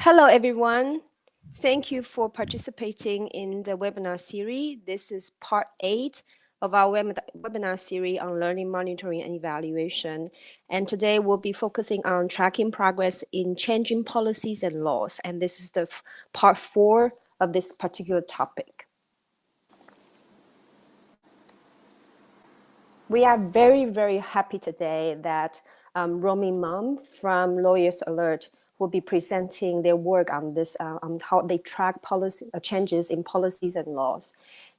Hello, everyone. Thank you for participating in the webinar series. This is part 8 of our webinar series on learning, monitoring, and evaluation. And today we'll be focusing on tracking progress in changing policies and laws. And this is the part 4 of this particular topic. We are very, very happy today that Romy Mum from Lawyers Alert will be presenting their work on this, on how they track policy changes in policies and laws.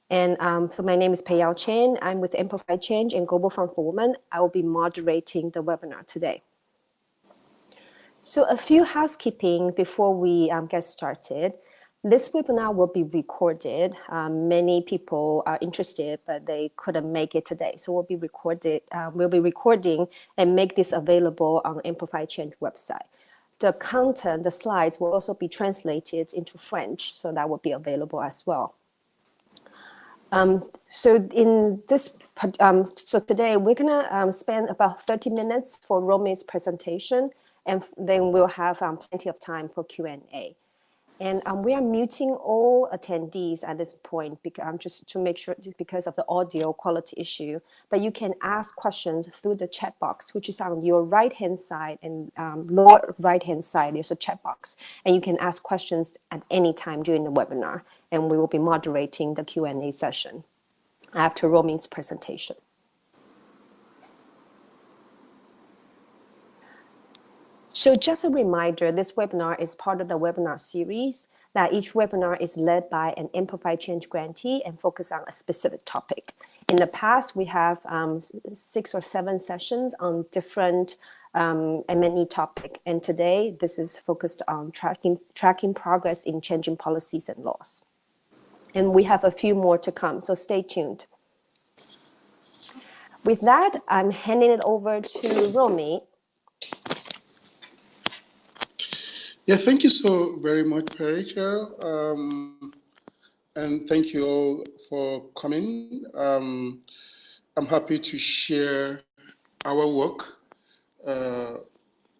And so my name is Pei Yao Chen. I'm with Amplify Change and Global Fund for Women. I will be moderating the webinar today. So a few housekeeping before we get started. This webinar will be recorded. Many people are interested, but they couldn't make it today. So we'll be recording and make this available on Amplify Change website. The content, the slides will also be translated into French, so that will be available as well. So today we're gonna spend about 30 minutes for Romy's presentation, and then we'll have plenty of time for Q&A. And we are muting all attendees at this point because, just to make sure, because of the audio quality issue. But you can ask questions through the chat box, which is on your right-hand side, and lower right-hand side, there's a chat box. And you can ask questions at any time during the webinar. And we will be moderating the Q&A session after Romy's presentation. So just a reminder, this webinar is part of the webinar series, that each webinar is led by an Amplify Change grantee and focus on a specific topic. In the past, we have 6 or 7 sessions on different M&E topic. And today, this is focused on tracking progress in changing policies and laws. And we have a few more to come, so stay tuned. With that, I'm handing it over to Romy. Yeah, thank you so very much, Rachel. And thank you all for coming. I'm happy to share our work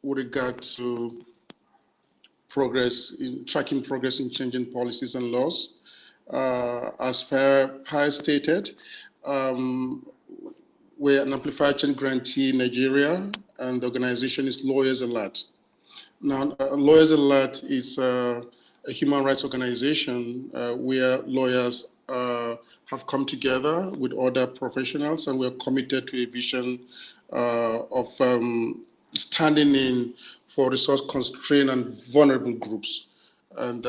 with regard to tracking progress in changing policies and laws. As Per stated, we're an Amplify Change grantee in Nigeria, and the organization is Lawyers Alert. Now, Lawyers Alert is a human rights organization where lawyers have come together with other professionals, and we're committed to a vision of standing in for resource-constrained and vulnerable groups. And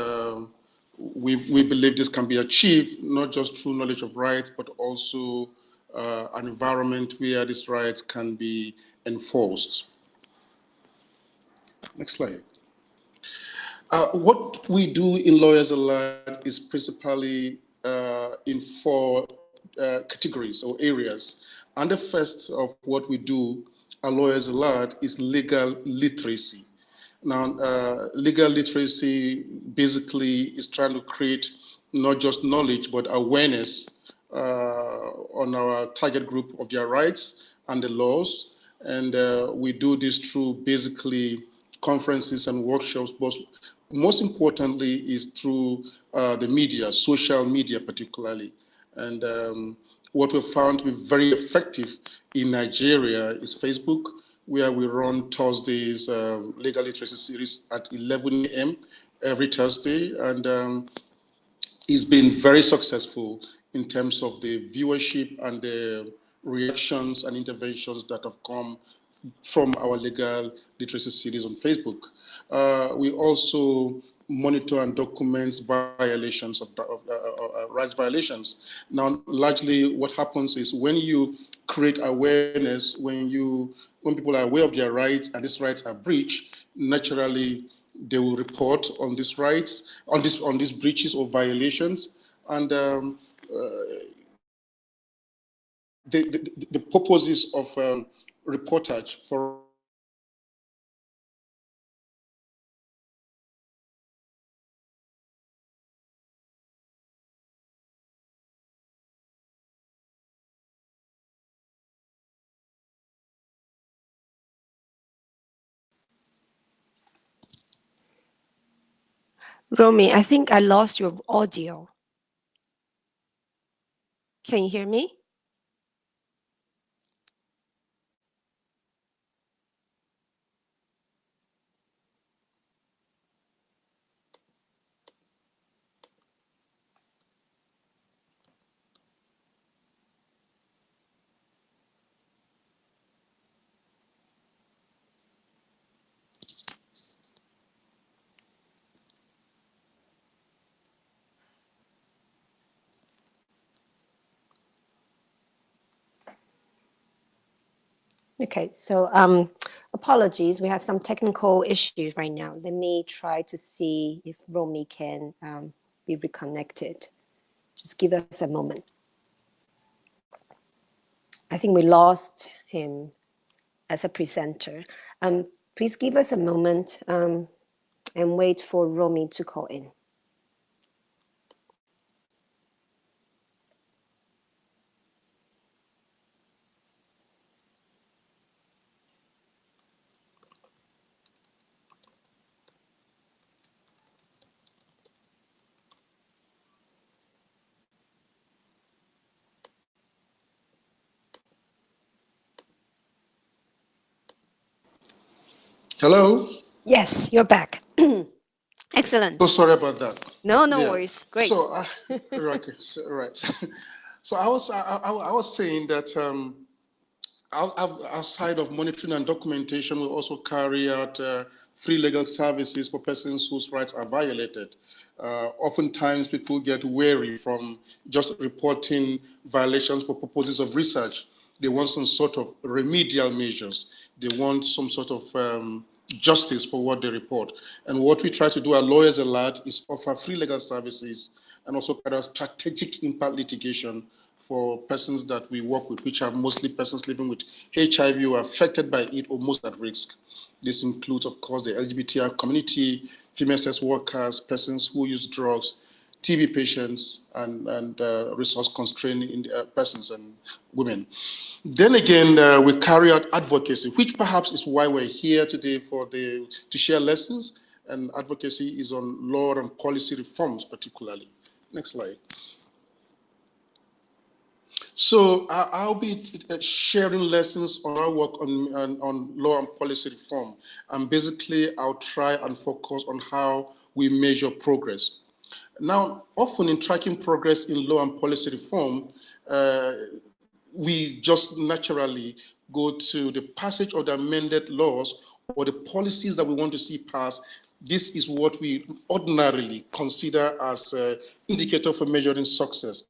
we believe this can be achieved not just through knowledge of rights, but also an environment where these rights can be enforced. Next slide. What we do in Lawyers Alert is principally in 4 categories or areas. And the first of what we do at Lawyers Alert is legal literacy. Now, legal literacy basically is trying to create not just knowledge, but awareness on our target group of their rights and the laws. And we do this through basically conferences and workshops, but most importantly is through the media, social media particularly. And what we've found to be very effective in Nigeria is Facebook, where we run Thursdays legal literacy series at 11 a.m. every Thursday. And it's been very successful in terms of the viewership and the reactions and interventions that have come from our legal literacy series on Facebook. We also monitor and document violations of rights violations. Now, largely what happens is when you create awareness, when people are aware of their rights and these rights are breached, naturally they will report on these rights, on these breaches or violations. And the purposes of reportage for Romy, I think I lost your audio. Can you hear me? Okay, so apologies, we have some technical issues right now. Let me try to see if Romy can be reconnected. Just give us a moment. I think we lost him as a presenter. Please give us a moment and wait for Romy to call in. Hello? Yes, you're back. Excellent. So sorry about that. No Yeah. worries. Great. So, okay, so, right. So I was saying that outside of monitoring and documentation, we also carry out free legal services for persons whose rights are violated. Oftentimes, people get wary from just reporting violations for purposes of research. They want some sort of remedial measures. They want some sort of justice for what they report. And what we try to do at Lawyers Alert is offer free legal services and also kind of strategic impact litigation for persons that we work with, which are mostly persons living with HIV or affected by it or most at risk. This includes, of course, the LGBTI community, female sex workers, persons who use drugs, TB patients, and resource-constrained persons and women. Then again, we carry out advocacy, which perhaps is why we're here today to share lessons. And advocacy is on law and policy reforms, particularly. Next slide. So I'll be sharing lessons on our work on law and policy reform. And basically, I'll try and focus on how we measure progress. Now, often in tracking progress in law and policy reform, we just naturally go to the passage of the amended laws or the policies that we want to see passed. This is what we ordinarily consider as an indicator for measuring success.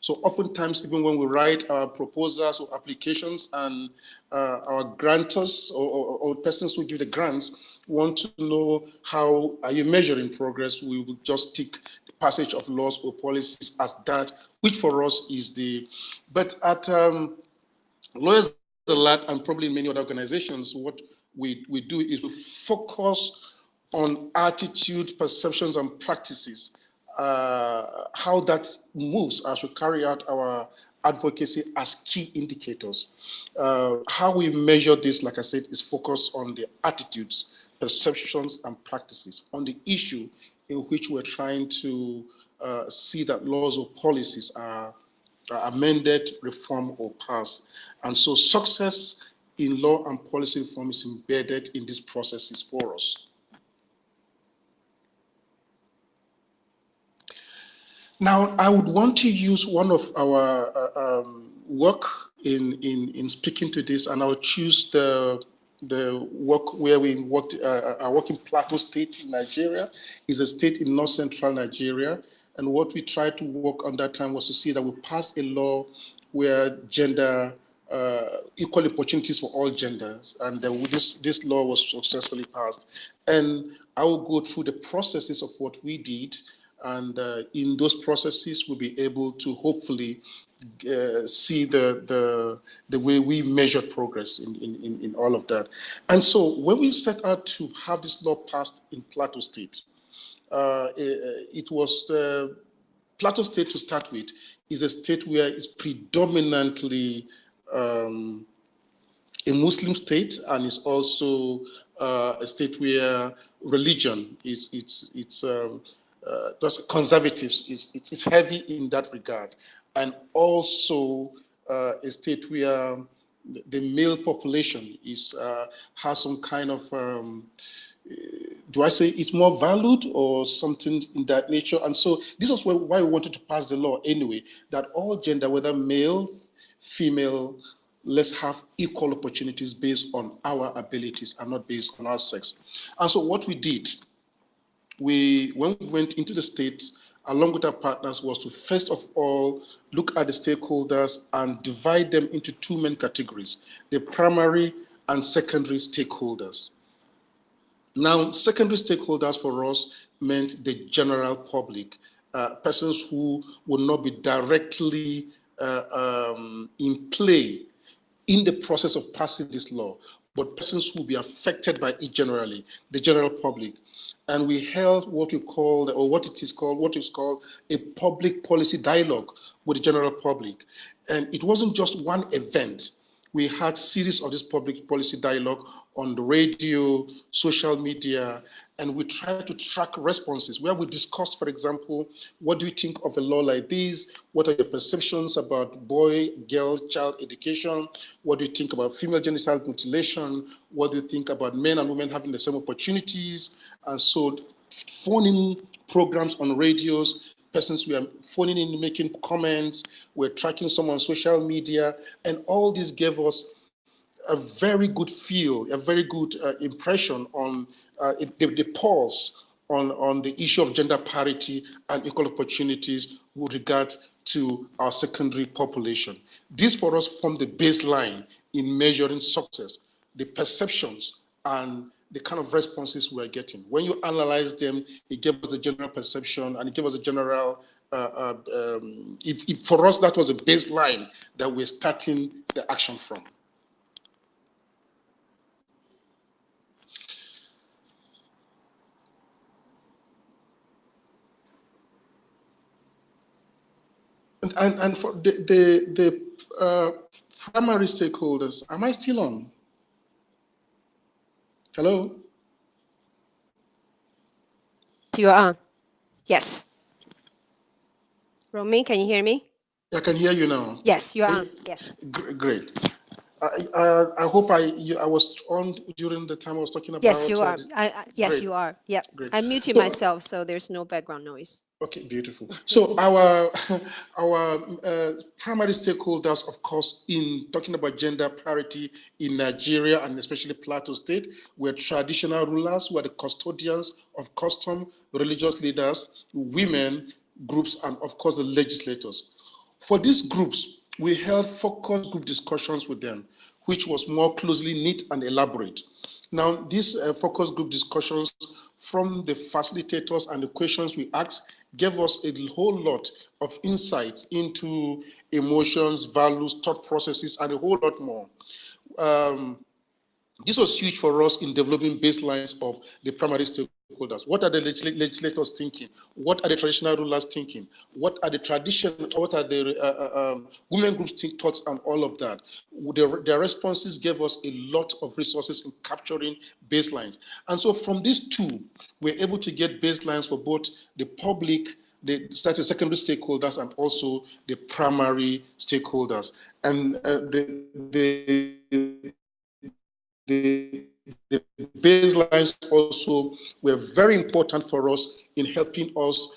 So oftentimes, even when we write our proposals or applications and our grantors or persons who give the grants want to know how are you measuring progress, we will just tick the passage of laws or policies as that, which for us is the, but at Lawyers Alert and probably many other organizations, what we do is we focus on attitude, perceptions, and practices, how that moves as we carry out our advocacy as key indicators. How we measure this, like I said, is focused on the attitudes, perceptions, and practices on the issue in which we're trying to see that laws or policies are amended, reformed, or passed. And so success in law and policy reform is embedded in these processes for us. Now, I would want to use one of our work in speaking to this, and I would choose the work where we worked. I work in Plateau State in Nigeria. It's a state in north central Nigeria, and what we tried to work on that time was to see that we passed a law where gender equal opportunities for all genders, and this law was successfully passed. And I will go through the processes of what we did. And in those processes, we'll be able to hopefully see the way we measure progress in all of that. And so when we set out to have this law passed in Plateau State, it was Plateau State to start with is a state where it's predominantly a Muslim state, and it's also a state where religion is those conservatives it's heavy in that regard, and also a state where the male population is has some kind of do I say it's more valued or something in that nature? And so this was why we wanted to pass the law anyway, that all gender, whether male, female, let's have equal opportunities based on our abilities and not based on our sex. And so what we did, when we went into the state, along with our partners, was to first of all look at the stakeholders and divide them into two main categories: the primary and secondary stakeholders. Now, secondary stakeholders for us meant the general public, persons who would not be directly in play in the process of passing this law, but persons who will be affected by it generally, the general public. And we held what we called, or what is called a public policy dialogue with the general public. And it wasn't just one event. We had series of this public policy dialogue on the radio, social media, and we tried to track responses where we discussed, for example, what do you think of a law like this? What are your perceptions about boy, girl, child education? What do you think about female genital mutilation? What do you think about men and women having the same opportunities? And so phoning programs on radios, persons we are phoning in, making comments, we're tracking some on social media, and all this gave us a very good feel, a very good impression on the pulse on the issue of gender parity and equal opportunities with regard to our secondary population. This for us formed the baseline in measuring success, the perceptions and the kind of responses we're getting. When you analyze them, it gave us the general perception and it gave us a general, for us, that was a baseline that we're starting the action from. And for the primary stakeholders, am I still on? Hello? You're on. Yes. Romy, can you hear me? I can hear you now. Yes, you're on. Yes. Great. I hope I was on during the time I was talking about. Yes, you are. Yes, great. you are. Yep. Great. I muted myself, so there's no background noise. Okay, beautiful. So our primary stakeholders, of course, in talking about gender parity in Nigeria and especially Plateau State, were traditional rulers, who are the custodians of custom, religious leaders, women groups, and of course the legislators. For these groups, we held focus group discussions with them, which was more closely knit and elaborate. Now, these focus group discussions from the facilitators and the questions we asked gave us a whole lot of insights into emotions, values, thought processes, and a whole lot more. This was huge for us in developing baselines of the primary stakeholders. What are the legislators thinking? What are the traditional rulers thinking? What are the what are the women groups thoughts and all of that? Their responses gave us a lot of resources in capturing baselines. And so from these two, we're able to get baselines for both the public, the secondary stakeholders, and also the primary stakeholders. And the baselines also were very important for us in helping us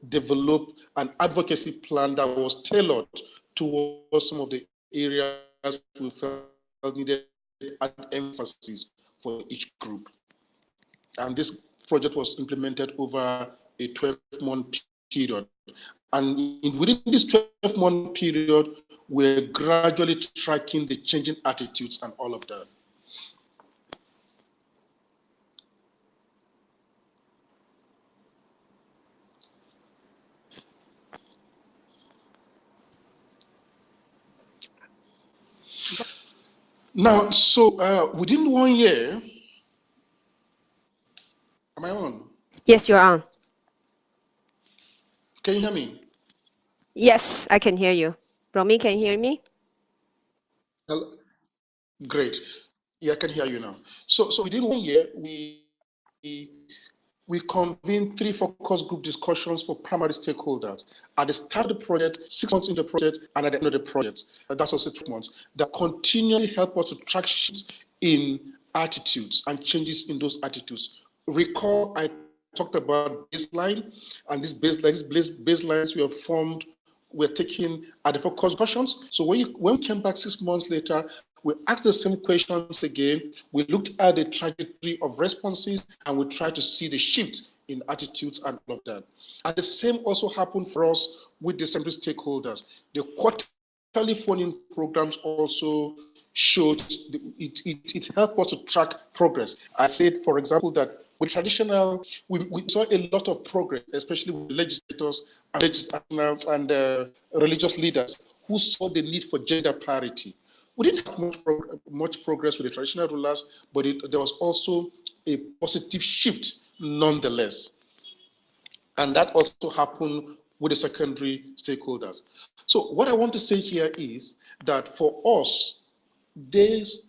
develop an advocacy plan that was tailored towards some of the areas we felt needed emphasis for each group. And this project was implemented over a 12-month period. And within this 12-month period, we're gradually tracking the changing attitudes and all of that. Now, so within 1 year, am I on? Yes, you're on. Can you hear me? Yes, I can hear you. Romy, can you hear me? Hello? Great. Yeah, I can hear you now. So within 1 year, we we convened 3 focus group discussions for primary stakeholders at the start of the project, 6 months into the project, and at the end of the project. That's also 2 months. That continually help us to track shifts in attitudes and changes in those attitudes. Recall, I talked about baseline, and these baselines were formed, were taken at the focus discussions. So when we came back 6 months later, we asked the same questions again. We looked at the trajectory of responses, and we tried to see the shift in attitudes and all of that. And the same also happened for us with the central stakeholders. The quarterly funding programs also showed it helped us to track progress. I said, for example, that with traditional, we saw a lot of progress, especially with legislators and religious leaders who saw the need for gender parity. We didn't have much progress with the traditional rulers, but there was also a positive shift nonetheless. And that also happened with the secondary stakeholders. So what I want to say here is that for us, these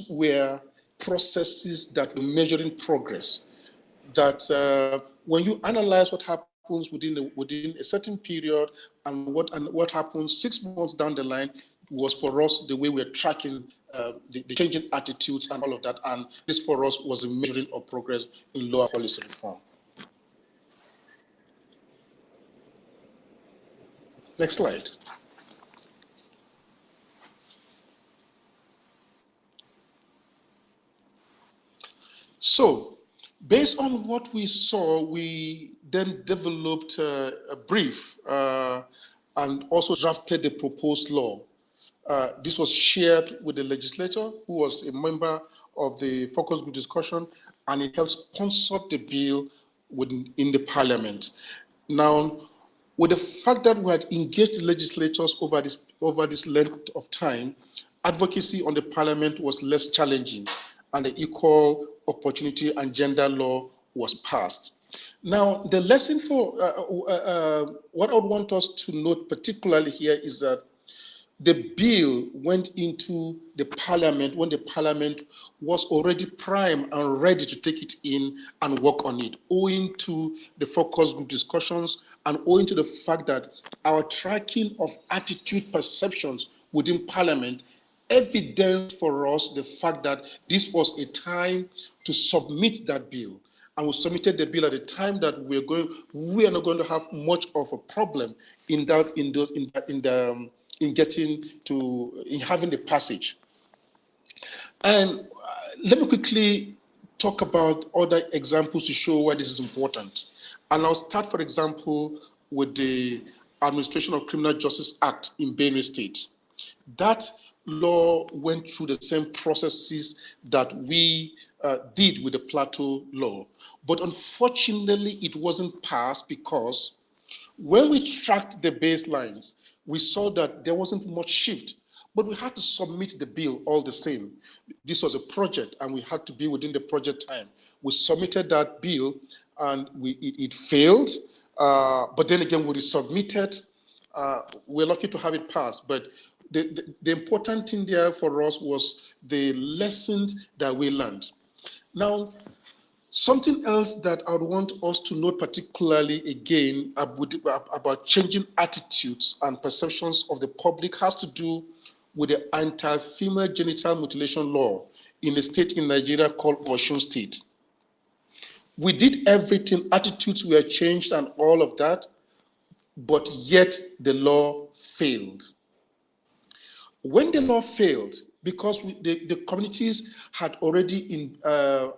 were processes that were measuring progress. That when you analyze what happens within a certain period and what happens 6 months down the line was for us the way we're tracking the changing attitudes and all of that. And this for us was a measuring of progress in law policy reform. Next slide. So, based on what we saw, we then developed a brief and also drafted the proposed law. This was shared with the legislator, who was a member of the focus group discussion, and it helped sponsor the bill in the parliament. Now, with the fact that we had engaged the legislators over this length of time, advocacy on the parliament was less challenging, and the equal opportunity and gender law was passed. Now, the lesson for what I would want us to note particularly here is that the bill went into the parliament when the parliament was already primed and ready to take it in and work on it, owing to the focus group discussions and owing to the fact that our tracking of attitude perceptions within parliament evidenced for us the fact that this was a time to submit that bill. And we submitted the bill at a time that we are not going to have much of a problem in having the passage. And let me quickly talk about other examples to show why this is important. And I'll start, for example, with the Administration of Criminal Justice Act in Benue State. That law went through the same processes that we did with the Plateau law. But unfortunately, it wasn't passed because when we tracked the baselines, we saw that there wasn't much shift, but we had to submit the bill all the same. This was a project, and we had to be within the project time. We submitted that bill, and it failed, but then again, we resubmitted. We're lucky to have it passed, but the important thing there for us was the lessons that we learned. Now, something else that I would want us to note particularly again about changing attitudes and perceptions of the public has to do with the anti-female genital mutilation law in a state in Nigeria called Osun State. We did everything, attitudes were changed and all of that, but yet the law failed. When the law failed, because the communities had already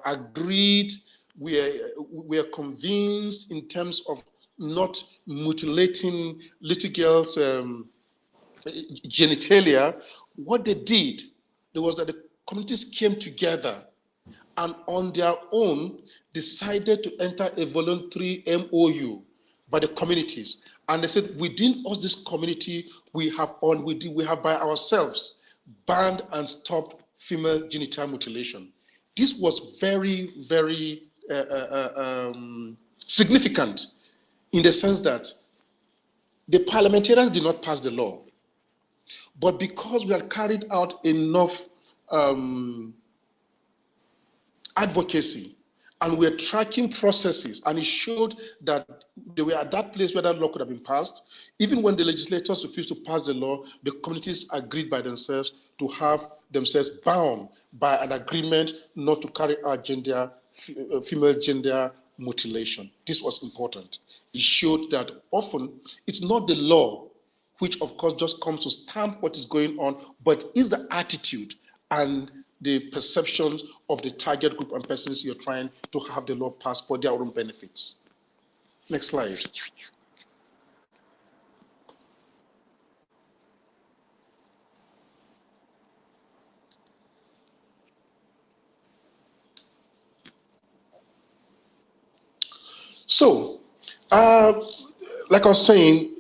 agreed, we are convinced in terms of not mutilating little girls' genitalia. What they did was that the communities came together and on their own decided to enter a voluntary MOU by the communities. And they said, within us, this community, we have by ourselves banned and stopped female genital mutilation. This was very, very significant in the sense that the parliamentarians did not pass the law, but because we had carried out enough advocacy and we're tracking processes, and it showed that they were at that place where that law could have been passed. Even when the legislators refused to pass the law, the communities agreed by themselves to have themselves bound by an agreement not to carry out female gender mutilation. This was important. It showed that often it's not the law which of course just comes to stamp what is going on, but is the attitude and the perceptions of the target group and persons you're trying to have the law passed for their own benefits. Next slide. So, like I was saying,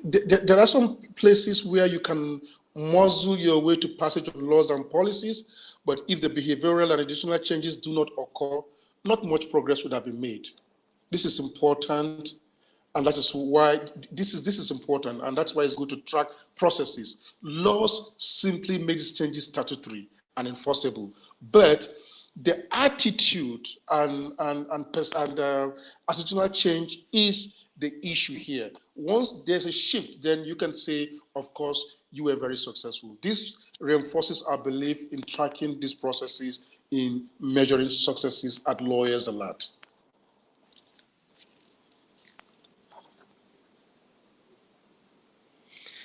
there are some places where you can muzzle your way to passage of laws and policies, but if the behavioral and additional changes do not occur, not much progress would have been made. This is important, and that is why this is important, and that's why it's good to track processes. Laws simply make these changes statutory and enforceable, but the attitude and attitudinal change is the issue here. Once there's a shift, then you can say, of course, you were very successful. This reinforces our belief in tracking these processes, in measuring successes at Lawyers Alert.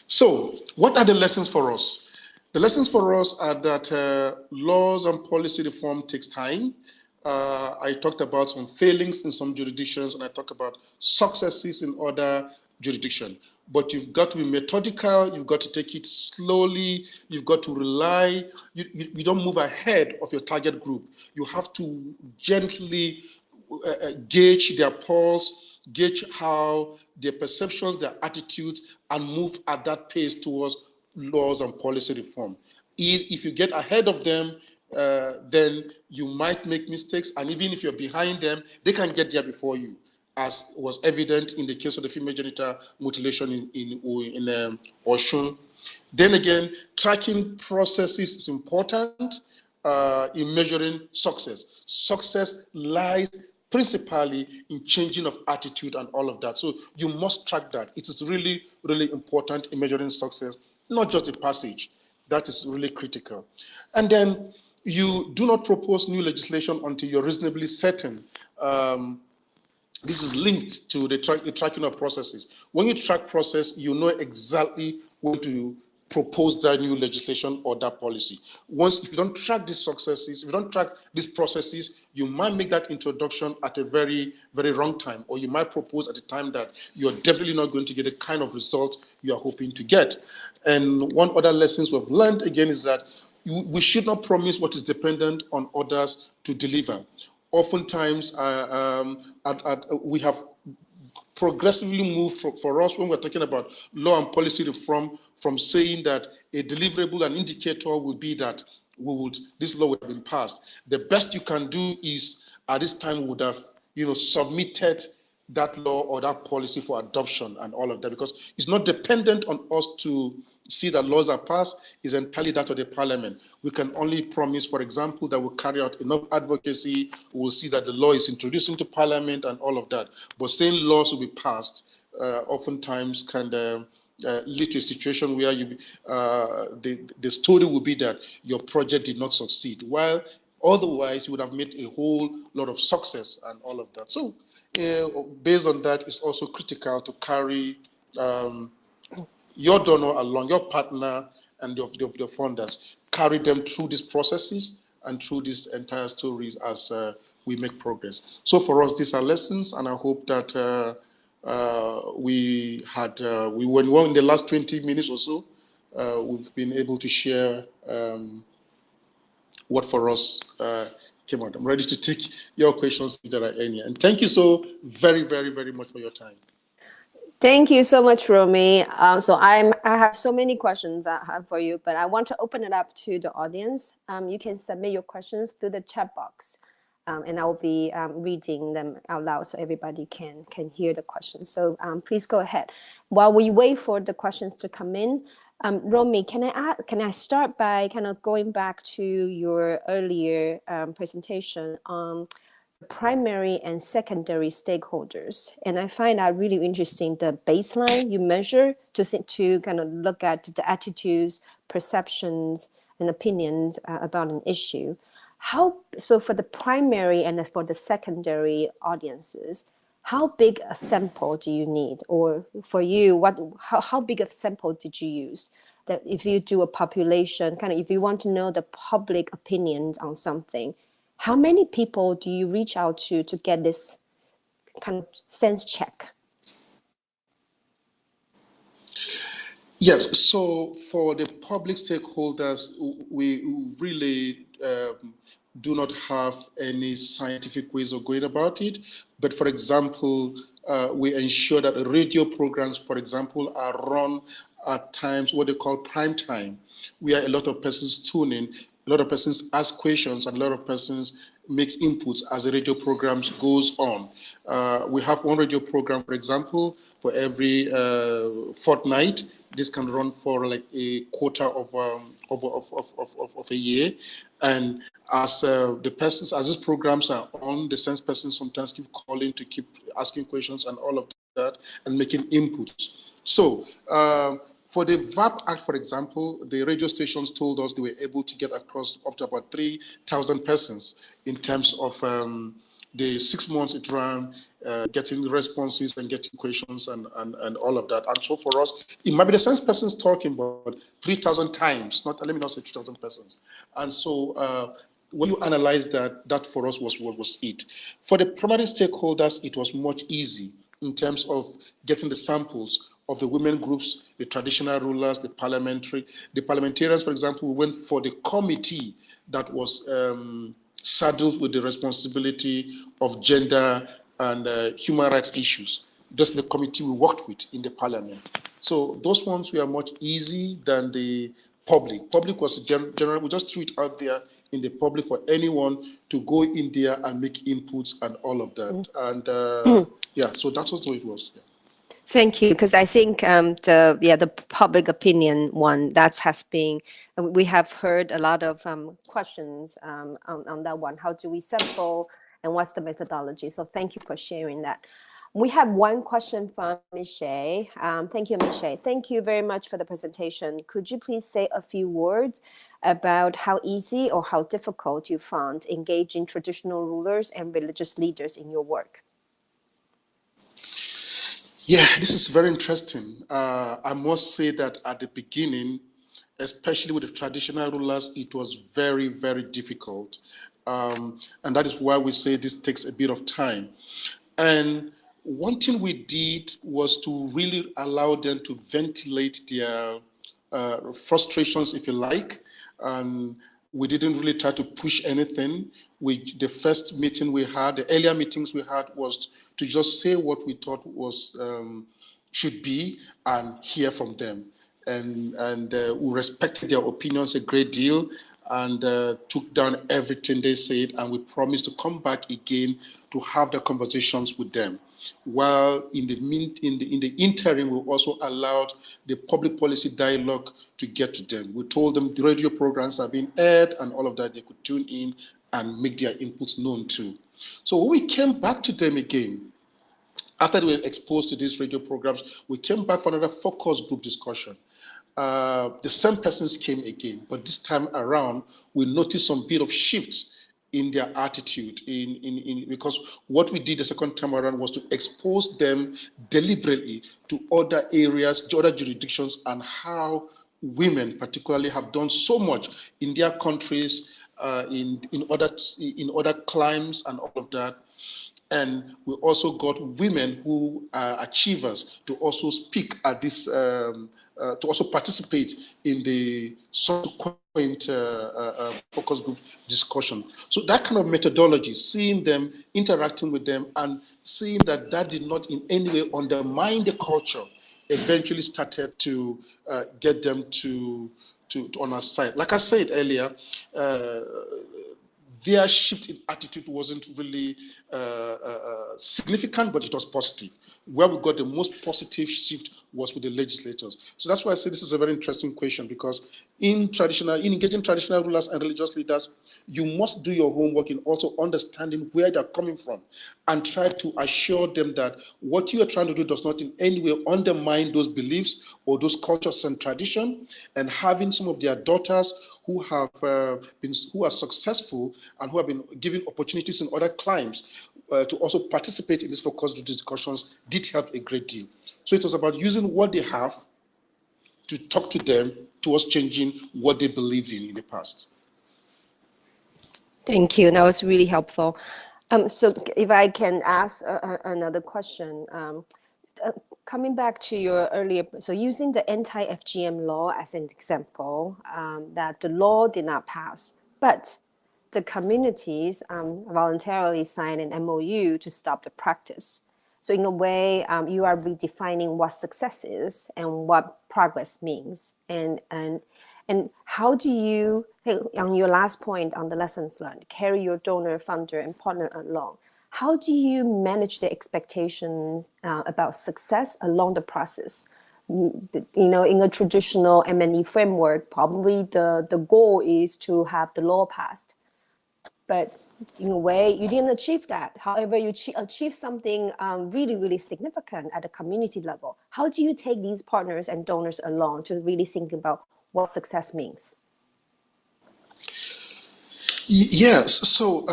So, what are the lessons for us? The lessons for us are that laws and policy reform takes time. I talked about some failings in some jurisdictions, and I talked about successes in other jurisdictions. But you've got to be methodical, you've got to take it slowly, you've got to rely, you don't move ahead of your target group. You have to gently gauge their pulse, gauge how their perceptions, their attitudes, and move at that pace towards laws and policy reform. If you get ahead of them, then you might make mistakes, and even if you're behind them, they can get there before you, as was evident in the case of the female genital mutilation in Oshun. Then again, tracking processes is important in measuring success. Success lies principally in changing of attitude and all of that. So you must track that. It is really, really important in measuring success, not just the passage. That is really critical. And then you do not propose new legislation until you're reasonably certain. This is linked to the tracking of processes. When you track process, you know exactly when to propose that new legislation or that policy. If you don't track these successes, if you don't track these processes, you might make that introduction at a very, very wrong time, or you might propose at a time that you're definitely not going to get the kind of result you are hoping to get. And one other lessons we've learned again is that we should not promise what is dependent on others to deliver. Oftentimes, we have progressively moved for us when we're talking about law and policy reform from saying that a deliverable, an indicator will be that this law would have been passed. The best you can do is at this time would have submitted that law or that policy for adoption and all of that, because it's not dependent on us to see that laws are passed, is entirely that of the parliament. We can only promise, for example, that we'll carry out enough advocacy, we'll see that the law is introduced into parliament and all of that. But saying laws will be passed oftentimes can lead to a situation where the story will be that your project did not succeed, while otherwise you would have made a whole lot of success and all of that. So based on that, it's also critical to carry your donor along, your partner and your funders, carry them through these processes and through these entire stories as we make progress. So for us, these are lessons, and I hope that we were in the last 20 minutes or so, we've been able to share what for us came out. I'm ready to take your questions if there are any. And thank you so very, very, very much for your time. Thank you so much, Romy. So I have so many questions I have for you, but I want to open it up to the audience. You can submit your questions through the chat box, and I will be reading them out loud so everybody can hear the questions. So please go ahead. While we wait for the questions to come in, Romy, can I start by kind of going back to your earlier presentation on primary and secondary stakeholders. And I find that really interesting, the baseline you measure to kind of look at the attitudes, perceptions, and opinions about an issue. So for the primary and for the secondary audiences, how big a sample do you need? Or for you, how big a sample did you use? That if you do a population, kind of if you want to know the public opinions on something, how many people do you reach out to get this kind of sense check? Yes, so for the public stakeholders, we really do not have any scientific ways of going about it. But for example, we ensure that radio programs, for example, are run at times what they call prime time, where a lot of persons tune in, a lot of persons ask questions, and a lot of persons make inputs as the radio programs goes on. We have one radio program, for example, for every fortnight. This can run for like a quarter of a year, and as the persons, as these programs are on, the sense persons sometimes keep calling to keep asking questions and all of that, and making inputs. So for the VAP Act, for example, the radio stations told us they were able to get across up to about 3,000 persons in terms of the 6 months it ran, getting responses and getting questions and all of that. And so for us, it might be the same persons talking, but 3,000 times, not, let me not say 3,000 persons. And so when you analyze that, that for us was it. For the primary stakeholders, it was much easy in terms of getting the samples of the women groups, the traditional rulers, the parliamentarians, for example. We went for the committee that was saddled with the responsibility of gender and human rights issues. Just the committee we worked with in the parliament. So those ones were much easy than the public. Public was general. We just threw it out there in the public for anyone to go in there and make inputs and all of that. And yeah, so that was the way it was. Yeah. Thank you, because I think the public opinion one that has been, we have heard a lot of questions on that one. How do we sample and what's the methodology? So thank you for sharing that. We have one question from Michelle. Thank you, Michelle. Thank you very much for the presentation. Could you please say a few words about how easy or how difficult you found engaging traditional rulers and religious leaders in your work? Yeah, this is very interesting. I must say that at the beginning, especially with the traditional rulers, it was very, very difficult. And that is why we say this takes a bit of time. And one thing we did was to really allow them to ventilate their frustrations, if you like. And we didn't really try to push anything. The first meeting we had, the earlier meetings we had, was to just say what we thought was should be and hear from them. And we respected their opinions a great deal and took down everything they said, and we promised to come back again to have the conversations with them. While in the interim, we also allowed the public policy dialogue to get to them. We told them the radio programs are being aired and all of that. They could tune in and make their inputs known too. So when we came back to them again, after they were exposed to these radio programs, we came back for another focus group discussion. The same persons came again, but this time around, we noticed some bit of shift in their attitude. Because what we did the second time around was to expose them deliberately to other areas, to other jurisdictions, and how women particularly have done so much in their countries, in other climes and all of that. And we also got women who are achievers to also speak at this, to also participate in the subsequent focus group discussion. So that kind of methodology, seeing them, interacting with them, and seeing that that did not in any way undermine the culture, eventually started to get them to on our side. Like I said earlier, their shift in attitude wasn't really significant, but it was positive. Where we got the most positive shift was with the legislators. So that's why I say this is a very interesting question, because in engaging traditional rulers and religious leaders, you must do your homework in also understanding where they're coming from and try to assure them that what you are trying to do does not in any way undermine those beliefs or those cultures and tradition. And having some of their daughters who are successful and who have been given opportunities in other climes to also participate in these focus group discussions did help a great deal. So it was about using what they have to talk to them towards changing what they believed in the past. Thank you. That was really helpful. So if I can ask another question, coming back to your earlier, so using the anti-FGM law as an example, that the law did not pass, but the communities voluntarily signed an MOU to stop the practice. So in a way, you are redefining what success is and what progress means. And how do you, on your last point on the lessons learned, carry your donor, funder, and partner along? How do you manage the expectations about success along the process? In a traditional M&E framework, probably the goal is to have the law passed. But in a way, you didn't achieve that. However, you achieve something really, really significant at the community level. How do you take these partners and donors along to really think about what success means? Yes. So,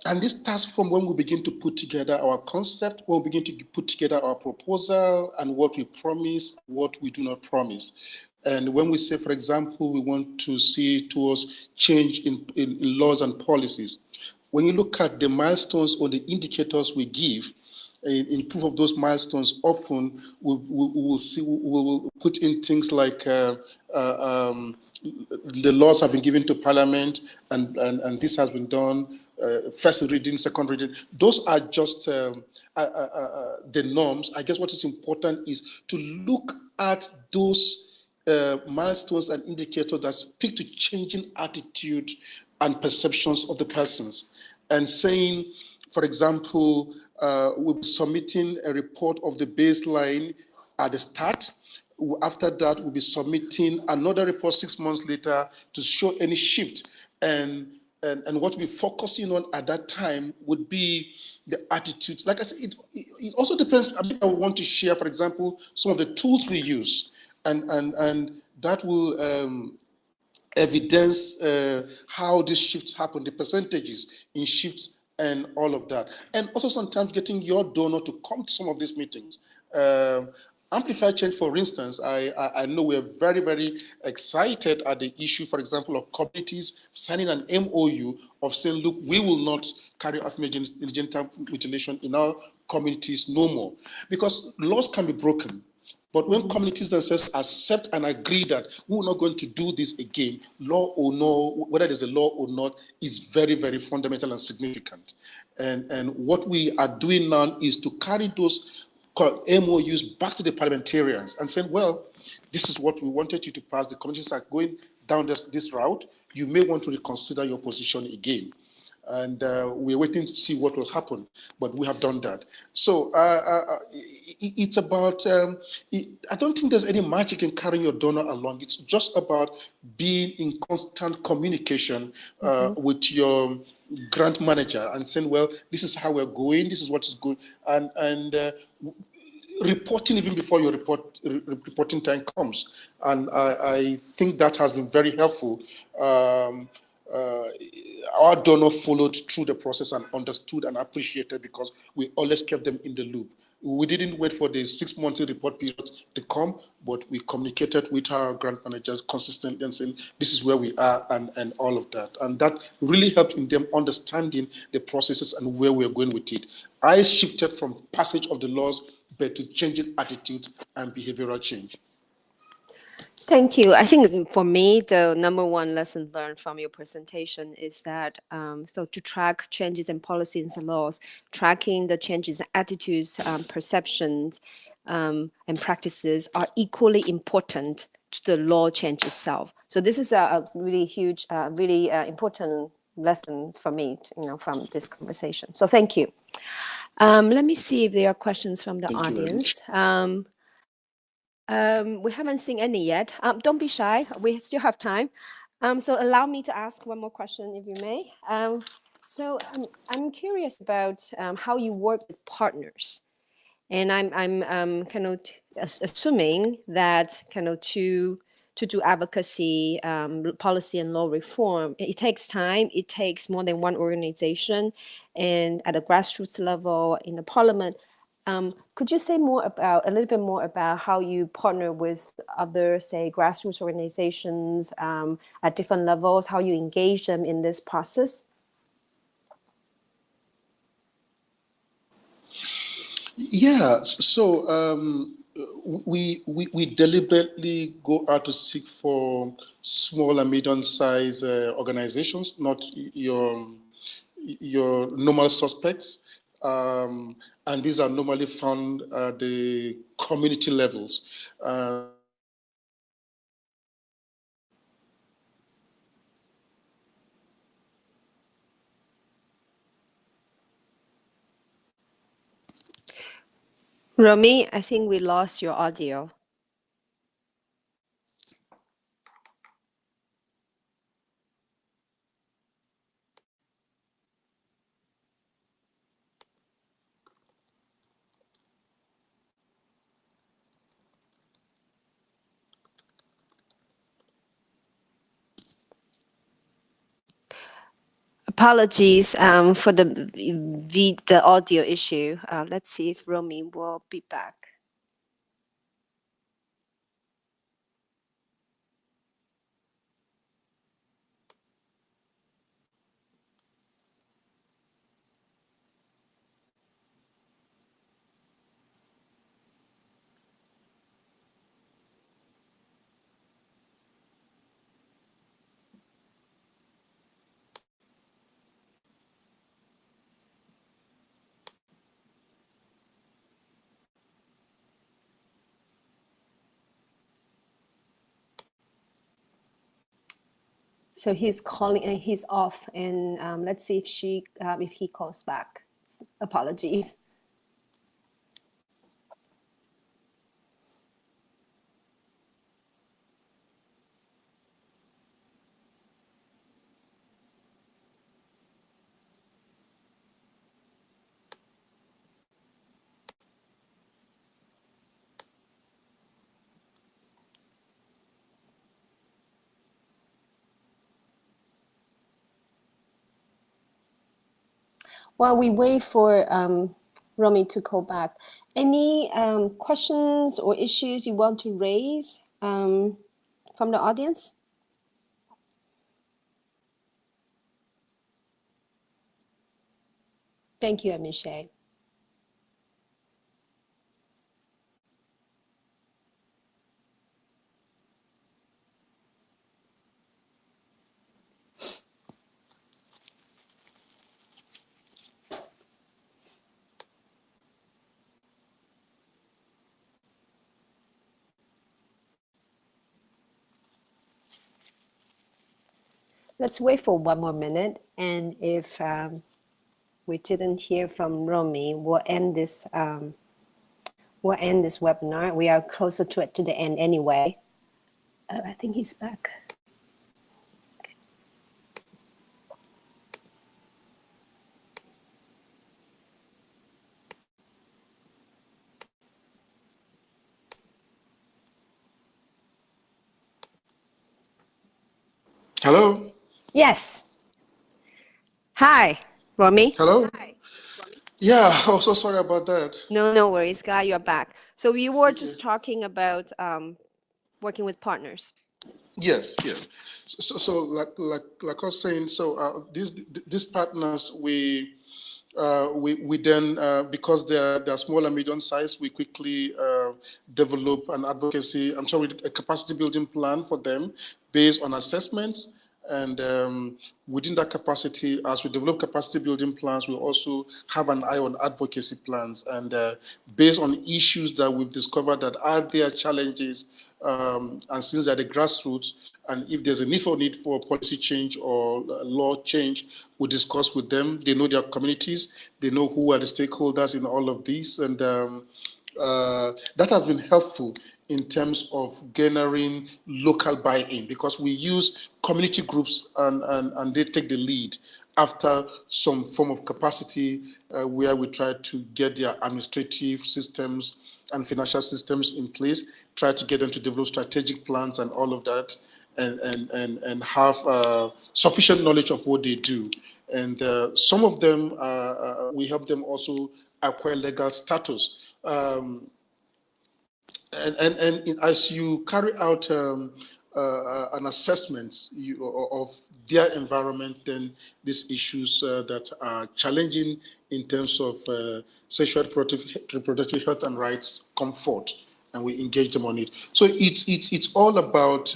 and this starts from when we begin to put together our concept, when we begin to put together our proposal and what we promise, what we do not promise. And when we say, for example, we want to see towards change in laws and policies, when you look at the milestones or the indicators we give, in proof of those milestones, often we will put in things like the laws have been given to Parliament, and this has been done. First reading, second reading. Those are just the norms. I guess what is important is to look at those milestones and indicators that speak to changing attitude and perceptions of the persons, and saying, for example, we'll be submitting a report of the baseline at the start. After that, we'll be submitting another report 6 months later to show any shift. And what we're focusing on at that time would be the attitude. Like I said, it also depends. I mean, I want to share, for example, some of the tools we use, and that will evidence how these shifts happen, the percentages in shifts and all of that. And also sometimes getting your donor to come to some of these meetings. Amplified change, for instance, I know we're very, very excited at the issue, for example, of communities signing an MOU of saying, look, we will not carry out genital mutilation in our communities no more. Because laws can be broken. But when communities themselves accept and agree that we're not going to do this again, law or no, whether there's a law or not, is very, very fundamental and significant. And what we are doing now is to carry those MOUs back to the parliamentarians and saying, well, this is what we wanted you to pass. The communities are going down this route. You may want to reconsider your position again. And we're waiting to see what will happen, but we have done that. So it's about, I don't think there's any magic in carrying your donor along. It's just about being in constant communication with your grant manager and saying, well, this is how we're going, this is what is good, and reporting even before your reporting time comes. And I think that has been very helpful. Our donor followed through the process and understood and appreciated, because we always kept them in the loop. We didn't wait for the 6 monthly report period to come, but we communicated with our grant managers consistently and saying, this is where we are, and all of that. And that really helped in them understanding the processes and where we're going with it. I shifted from passage of the laws, but to changing attitudes and behavioral change. Thank you. I think for me, the number one lesson learned from your presentation is that so to track changes in policies and laws, tracking the changes in attitudes, perceptions, and practices are equally important to the law change itself. So this is a really huge, really important lesson for me, from this conversation. So thank you. Let me see if there are questions from the audience. We haven't seen any yet. Don't be shy. We still have time. So allow me to ask one more question, if you may. I'm curious about how you work with partners, and I'm kind of assuming that kind of to do advocacy, policy and law reform, it takes time. It takes more than one organization, and at a grassroots level in the parliament. Could you say a little bit more about how you partner with other, say, grassroots organizations at different levels, how you engage them in this process? Yeah, so we deliberately go out to seek for small and medium-sized organizations, not your normal suspects, and these are normally found at the community levels. Romy, I think we lost your audio. Apologies for the audio issue. Let's see if Romy will be back. So he's calling and he's off, and let's see if he calls back. Apologies. While we wait for Romy to call back, any questions or issues you want to raise from the audience? Thank you, Amishay. Let's wait for one more minute, and if we didn't hear from Romy, we'll end this webinar. We are closer to the end anyway. I think he's back. Hello? Yes. Hi, Romy. Hello? Yeah, oh, so sorry about that. No worries, Guy, you're back. So we were just talking about working with partners. Yes, yes. So like I was saying, so these partners, we then, because they're small and medium sized, we quickly develop an advocacy, a capacity building plan for them based on assessments. And within that capacity, as we develop capacity building plans, we also have an eye on advocacy plans. And based on issues that we've discovered that are there challenges, and since they're the grassroots, and if there's a need for policy change or law change, we discuss with them. They know their communities. They know who are the stakeholders in all of these. And that has been helpful in terms of garnering local buy-in, because we use community groups and they take the lead after some form of capacity where we try to get their administrative systems and financial systems in place, try to get them to develop strategic plans and all of that, and have sufficient knowledge of what they do. And some of them, we help them also acquire legal status. And as you carry out an assessment of their environment, then these issues that are challenging in terms of sexual reproductive health and rights come forth, and we engage them on it. So it's all about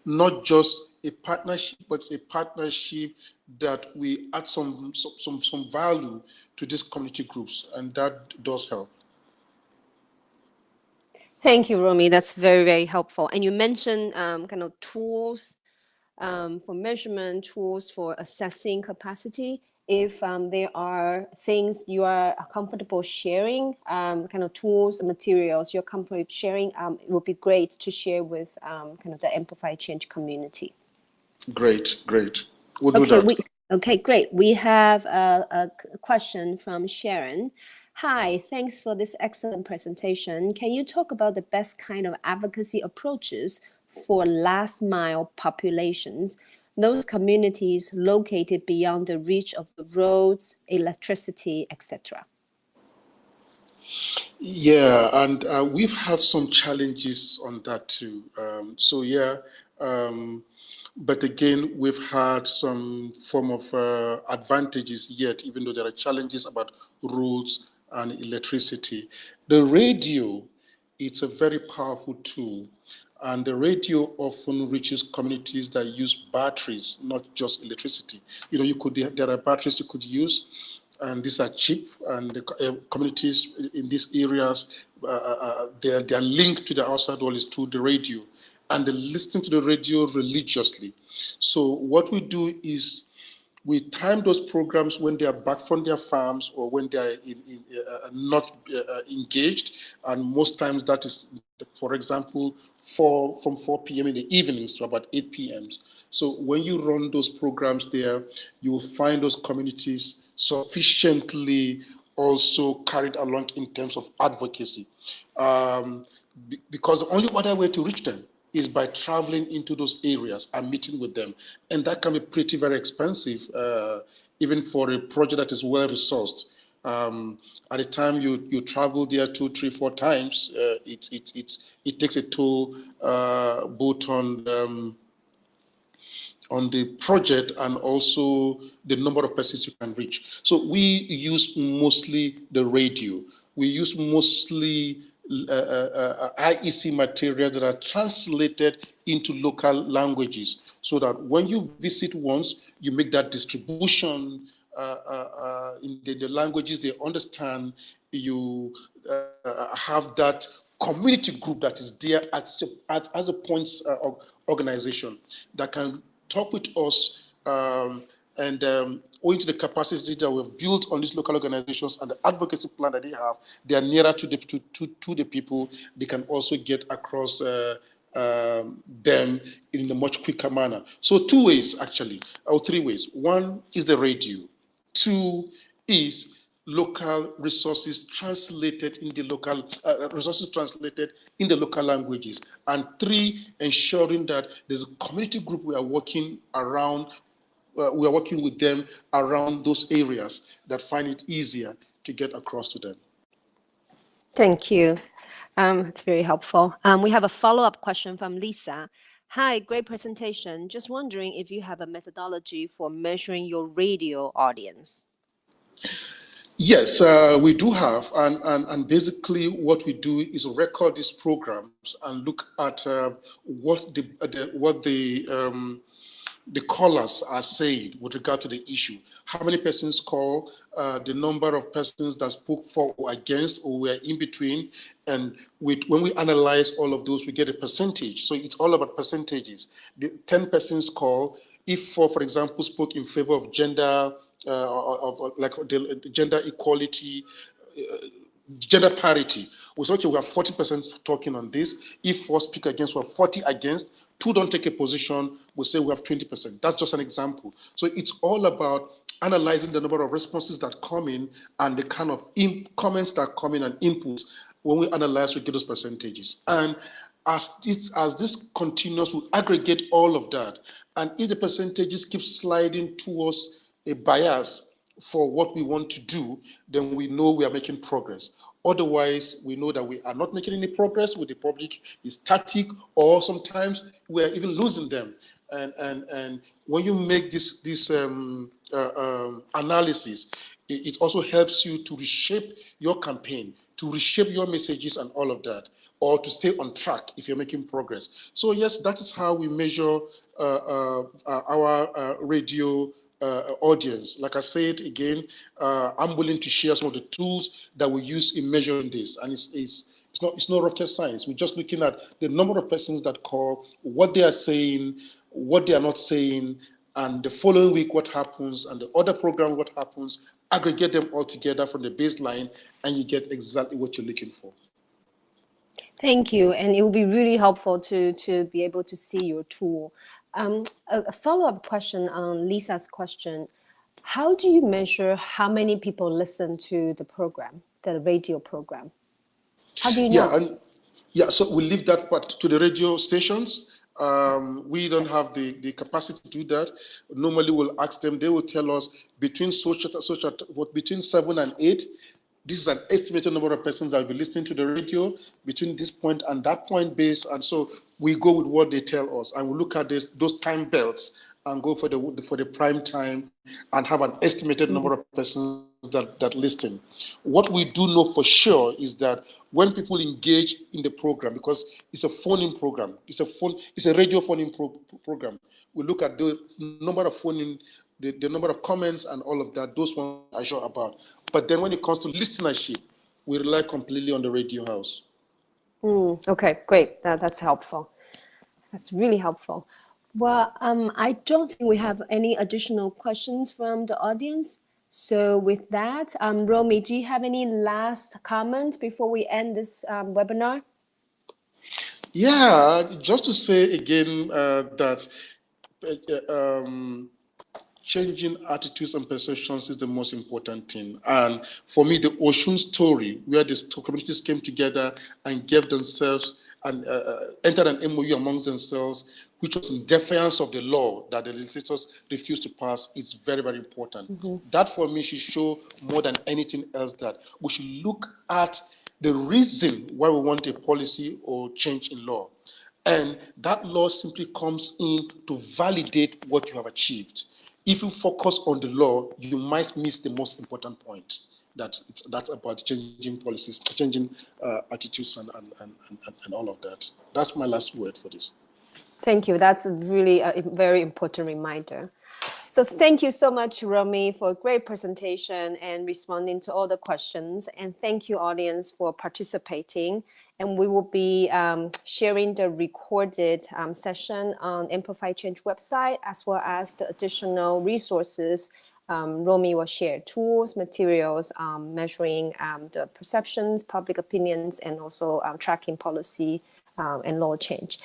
not just a partnership, but it's a partnership that we add some value to these community groups, and that does help. Thank you, Romy. That's very, very helpful. And you mentioned kind of tools for measurement, tools for assessing capacity. If there are things you are comfortable sharing, kind of tools, materials you're comfortable sharing, it would be great to share with kind of the Amplify Change community. Great. We'll do that. Okay, great. We have a question from Sharon. Hi, thanks for this excellent presentation. Can you talk about the best kind of advocacy approaches for last mile populations, those communities located beyond the reach of the roads, electricity, etc.? Yeah, and we've had some challenges on that too. But again, we've had some form of advantages yet, even though there are challenges about roads and electricity. The radio, it's a very powerful tool, and the radio often reaches communities that use batteries, not just electricity. There are batteries you could use, and these are cheap, and the communities in these areas, their link to the outside world is through the radio, and they listen to the radio religiously. So what we do is we time those programs when they are back from their farms or when they are not engaged, and most times that is, for example, from 4 p.m. in the evenings to about 8 p.m. So when you run those programs there, you will find those communities sufficiently also carried along in terms of advocacy, because the only other way to reach them is by traveling into those areas and meeting with them. And that can be very expensive, even for a project that is well resourced. At the time you travel there 2, 3, 4 times, it takes a toll both on the project and also the number of persons you can reach. So we use mostly the radio. We use mostly IEC materials that are translated into local languages, so that when you visit once, you make that distribution in the languages they understand. You have that community group that is there as a points organization that can talk with us, and owing to the capacity that we've built on these local organizations and the advocacy plan that they have, they are nearer to the people. They can also get across them in a much quicker manner. So 2 ways actually, or 3 ways. 1 is the radio. 2 is local resources translated in the local languages, and 3, ensuring that there's a community group we are working around. We are working with them around those areas that find it easier to get across to them. Thank you. It's very helpful. We have a follow-up question from Lisa. Hi, great presentation. Just wondering if you have a methodology for measuring your radio audience. Yes, we do have, and basically what we do is record these programs and look at what the callers are saying with regard to the issue. How many persons call, the number of persons that spoke for or against or were in between, and when we analyze all of those, we get a percentage. So it's all about percentages. The 10 persons call, if 4, for example, spoke in favor of gender, like the gender equality, gender parity. We say, okay, we have 40% talking on this. If 4 speak against, we have 40 against. 2 don't take a position, we say we have 20%. That's just an example. So it's all about analyzing the number of responses that come in and the kind of comments that come in and inputs. When we analyze, we get those percentages. And as this continues, we aggregate all of that. And if the percentages keep sliding towards a bias for what we want to do, then we know we are making progress. Otherwise, we know that we are not making any progress with the public, is static, or sometimes we are even losing them. And when you make this analysis, it also helps you to reshape your campaign, to reshape your messages and all of that, or to stay on track if you're making progress. So yes, that is how we measure our radio audience. Like I said again, I'm willing to share some of the tools that we use in measuring this, and it's not rocket science. We're just looking at the number of persons that call, what they are saying, what they are not saying, and the following week what happens, and the other program what happens. Aggregate them all together from the baseline, and you get exactly what you're looking for. Thank you, and it will be really helpful to be able to see your tool. A follow-up question on Lisa's question: how do you measure how many people listen to the program, the radio program? How do you know? So we leave that part to the radio stations. We don't have the capacity to do that. Normally, we'll ask them. They will tell us between between 7 and 8. This is an estimated number of persons that will be listening to the radio between this point and that point base. And so we go with what they tell us, and we look at those time belts and go for the prime time and have an estimated number of persons that listen. What we do know for sure is that when people engage in the program, because it's a phone-in program, it's a radio phone-in program. We look at the number of phone-in, the number of comments and all of that. Those ones I'm sure about. But then when it comes to listenership, we rely completely on the radio house. Okay, great. That's helpful. That's really helpful. Well, I don't think we have any additional questions from the audience. So with that, Romy, do you have any last comment before we end this webinar? Yeah, just to say again that changing attitudes and perceptions is the most important thing. And for me, the Ocean story, where the communities came together and gave themselves and entered an MOU amongst themselves, which was in defiance of the law that the legislators refused to pass, is very, very important. That for me should show more than anything else that we should look at the reason why we want a policy or change in law. And that law simply comes in to validate what you have achieved. If you focus on the law, you might miss the most important point. That's about changing policies, changing attitudes, and all of that. That's my last word for this. Thank you. That's really a very important reminder. So thank you so much, Romy, for a great presentation and responding to all the questions. And thank you, audience, for participating. And we will be sharing the recorded session on Amplify Change website, as well as the additional resources Romy will share, tools, materials, measuring the perceptions, public opinions, and also tracking policy and law change.